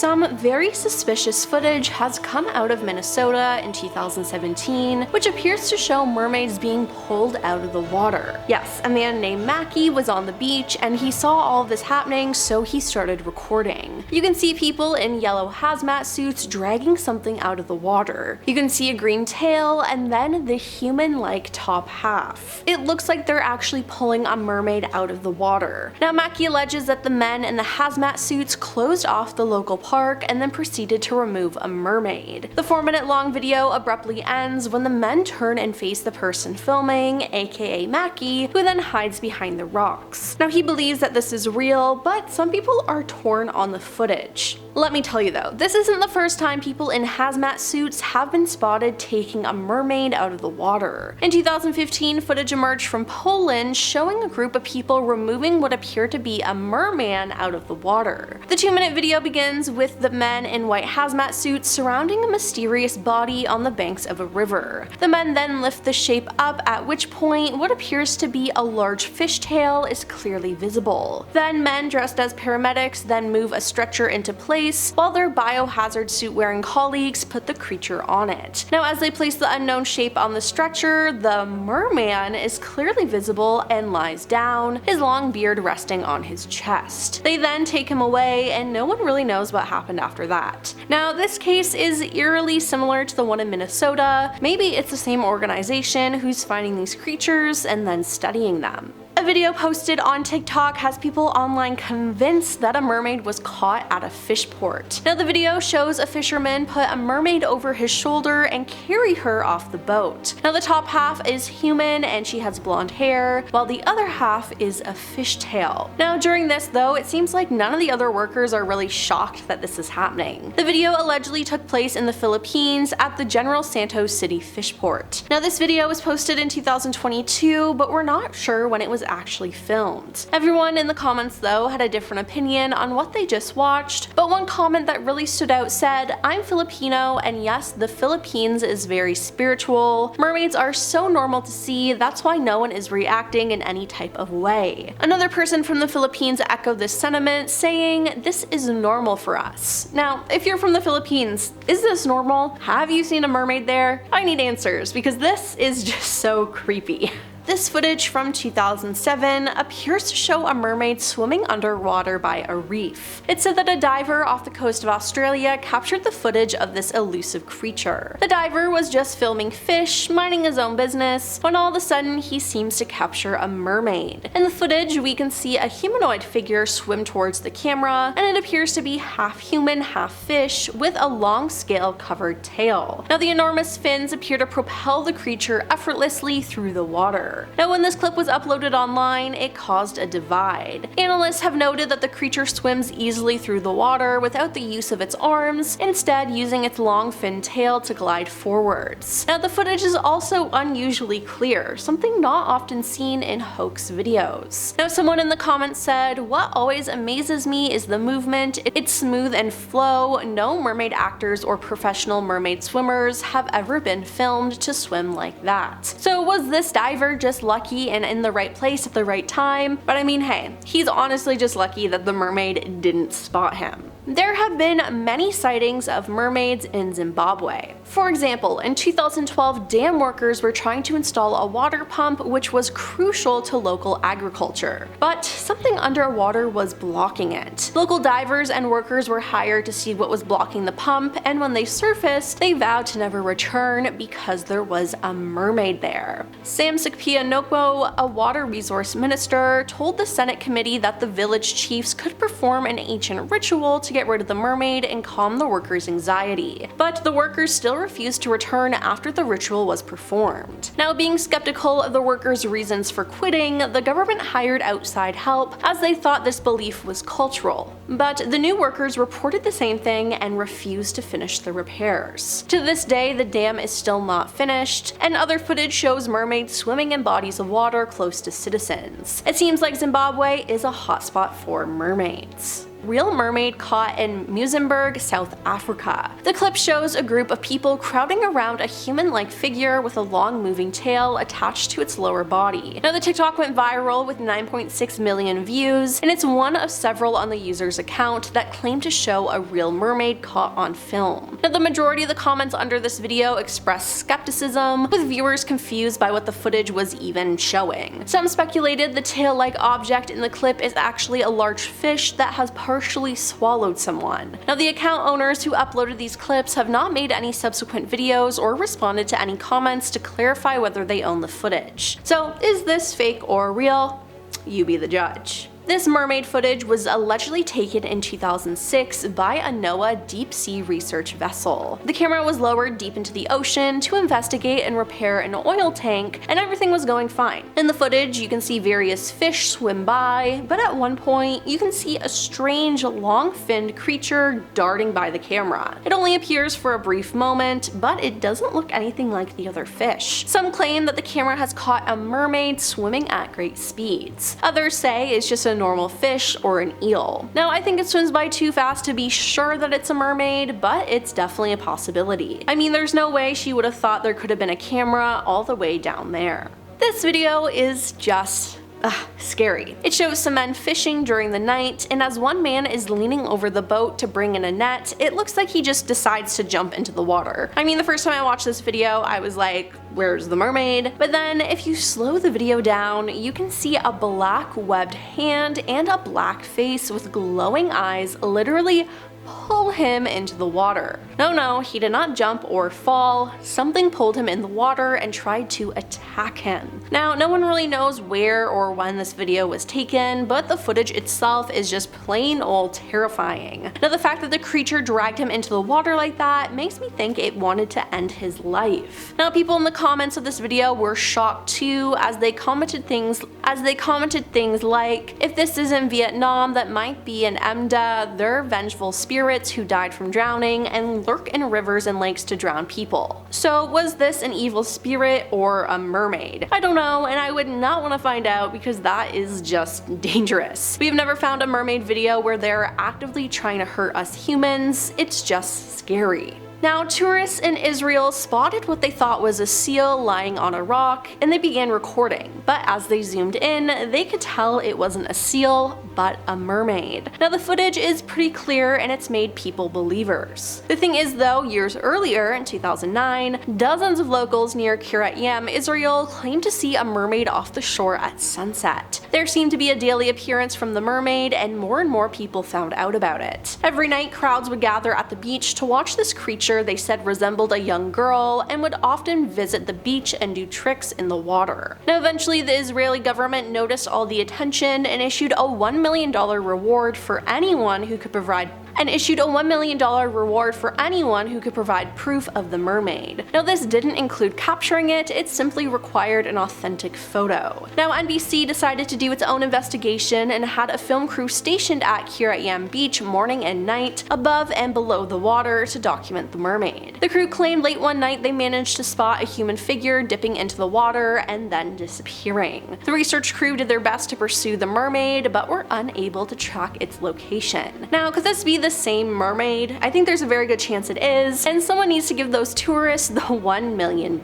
Some very suspicious footage has come out of Minnesota in 2017, which appears to show mermaids being pulled out of the water. Yes, a man named Mackie was on the beach and he saw all of this happening, so he started recording. You can see people in yellow hazmat suits dragging something out of the water. You can see a green tail and then the human-like top half. It looks like they're actually pulling a mermaid out of the water. Now, Mackie alleges that the men in the hazmat suits closed off the local park and then proceeded to remove a mermaid. The 4-minute long video abruptly ends when the men turn and face the person filming, aka Mackie, who then hides behind the rocks. Now, he believes that this is real, but some people are torn on the footage. Let me tell you though, this isn't the first time people in hazmat suits have been spotted taking a mermaid out of the water. In 2015, footage emerged from Poland showing a group of people removing what appeared to be a merman out of the water. The 2-minute video begins with the men in white hazmat suits surrounding a mysterious body on the banks of a river. The men then lift the shape up, at which point what appears to be a large fishtail is clearly visible. Then men dressed as paramedics then move a stretcher into place while their biohazard suit wearing colleagues put the creature on it. Now, as they place the unknown shape on the stretcher, the merman is clearly visible and lies down, his long beard resting on his chest. They then take him away and no one really knows what happened after that. Now, this case is eerily similar to the one in Minnesota. Maybe it's the same organization who's finding these creatures and then studying them. A video posted on TikTok has people online convinced that a mermaid was caught at a fishport. Now, the video shows a fisherman put a mermaid over his shoulder and carry her off the boat. Now, the top half is human and she has blonde hair, while the other half is a fishtail. Now, during this though, it seems like none of the other workers are really shocked that this is happening. The video allegedly took place in the Philippines at the General Santos City Fishport. Now, this video was posted in 2022, but we're not sure when it was actually filmed. Everyone in the comments though had a different opinion on what they just watched, but one comment that really stood out said, "I'm Filipino and yes, the Philippines is very spiritual. Mermaids are so normal to see, that's why no one is reacting in any type of way." Another person from the Philippines echoed this sentiment, saying, "This is normal for us." Now, if you're from the Philippines, is this normal? Have you seen a mermaid there? I need answers because this is just so creepy. This footage from 2007 appears to show a mermaid swimming underwater by a reef. It said that a diver off the coast of Australia captured the footage of this elusive creature. The diver was just filming fish, minding his own business, when all of a sudden he seems to capture a mermaid. In the footage, we can see a humanoid figure swim towards the camera, and it appears to be half human, half fish, with a long scale-covered tail. Now, the enormous fins appear to propel the creature effortlessly through the water. Now, when this clip was uploaded online, it caused a divide. Analysts have noted that the creature swims easily through the water without the use of its arms, instead using its long fin tail to glide forwards. Now, the footage is also unusually clear, something not often seen in hoax videos. Now, someone in the comments said, "What always amazes me is the movement. It's smooth and flow. No mermaid actors or professional mermaid swimmers have ever been filmed to swim like that." So was this diver just lucky and in the right place at the right time? But I mean, hey, he's honestly just lucky that the mermaid didn't spot him. There have been many sightings of mermaids in Zimbabwe. For example, in 2012, dam workers were trying to install a water pump which was crucial to local agriculture. But something underwater was blocking it. Local divers and workers were hired to see what was blocking the pump, and when they surfaced, they vowed to never return because there was a mermaid there. Sam Sikpia-Nokwo, a water resource minister, told the Senate committee that the village chiefs could perform an ancient ritual to get rid of the mermaid and calm the workers' anxiety. But the workers still refused to return after the ritual was performed. Now, being skeptical of the workers' reasons for quitting, the government hired outside help as they thought this belief was cultural. But the new workers reported the same thing and refused to finish the repairs. To this day, the dam is still not finished, and other footage shows mermaids swimming in bodies of water close to citizens. It seems like Zimbabwe is a hotspot for mermaids. real mermaid caught in Muizenberg, South Africa. The clip shows a group of people crowding around a human-like figure with a long moving tail attached to its lower body. Now the TikTok went viral with 9.6 million views, and it's one of several on the user's account that claim to show a real mermaid caught on film. Now the majority of the comments under this video expressed skepticism, with viewers confused by what the footage was even showing. Some speculated the tail-like object in the clip is actually a large fish that has partially swallowed someone. Now the account owners who uploaded these clips have not made any subsequent videos or responded to any comments to clarify whether they own the footage. So is this fake or real? You be the judge. This mermaid footage was allegedly taken in 2006 by a NOAA deep-sea research vessel. The camera was lowered deep into the ocean to investigate and repair an oil tank, and everything was going fine. In the footage, you can see various fish swim by, but at one point, you can see a strange, long-finned creature darting by the camera. It only appears for a brief moment, but it doesn't look anything like the other fish. Some claim that the camera has caught a mermaid swimming at great speeds. Others say it's just a normal fish or an eel. Now I think it swims by too fast to be sure that it's a mermaid, but it's definitely a possibility. I mean, there's no way she would have thought there could have been a camera all the way down there. This video is just scary. It shows some men fishing during the night, and as one man is leaning over the boat to bring in a net, it looks like he just decides to jump into the water. I mean, the first time I watched this video, I was like, where's the mermaid? But then if you slow the video down, you can see a black webbed hand and a black face with glowing eyes literally pull him into the water. No, he did not jump or fall. Something pulled him in the water and tried to attack him. Now, no one really knows where or when this video was taken, but the footage itself is just plain old terrifying. Now, the fact that the creature dragged him into the water like that makes me think it wanted to end his life. Now, people in the comments of this video were shocked too, as they commented things like, if this isn't Vietnam, that might be an EMDA, they're vengeful spirits who died from drowning and lurk in rivers and lakes to drown people. So was this an evil spirit or a mermaid? I don't know, and I would not want to find out because that is just dangerous. We've never found a mermaid video where they're actively trying to hurt us humans. It's just scary. Now, tourists in Israel spotted what they thought was a seal lying on a rock, and they began recording. But as they zoomed in, they could tell it wasn't a seal, but a mermaid. Now, the footage is pretty clear, and it's made people believers. The thing is though, years earlier, in 2009, dozens of locals near Kiryat Yam, Israel, claimed to see a mermaid off the shore at sunset. There seemed to be a daily appearance from the mermaid, and more people found out about it. Every night, crowds would gather at the beach to watch this creature they said resembled a young girl and would often visit the beach and do tricks in the water. Now eventually the Israeli government noticed all the attention and issued a $1 million reward for anyone who could provide proof of the mermaid. Now this didn't include capturing it, it simply required an authentic photo. Now NBC decided to do its own investigation and had a film crew stationed at Kiryat Yam Beach morning and night, above and below the water, to document the mermaid. The crew claimed late one night they managed to spot a human figure dipping into the water and then disappearing. The research crew did their best to pursue the mermaid, but were unable to track its location. Now, could this be the same mermaid? I think there's a very good chance it is, and someone needs to give those tourists the $1 million.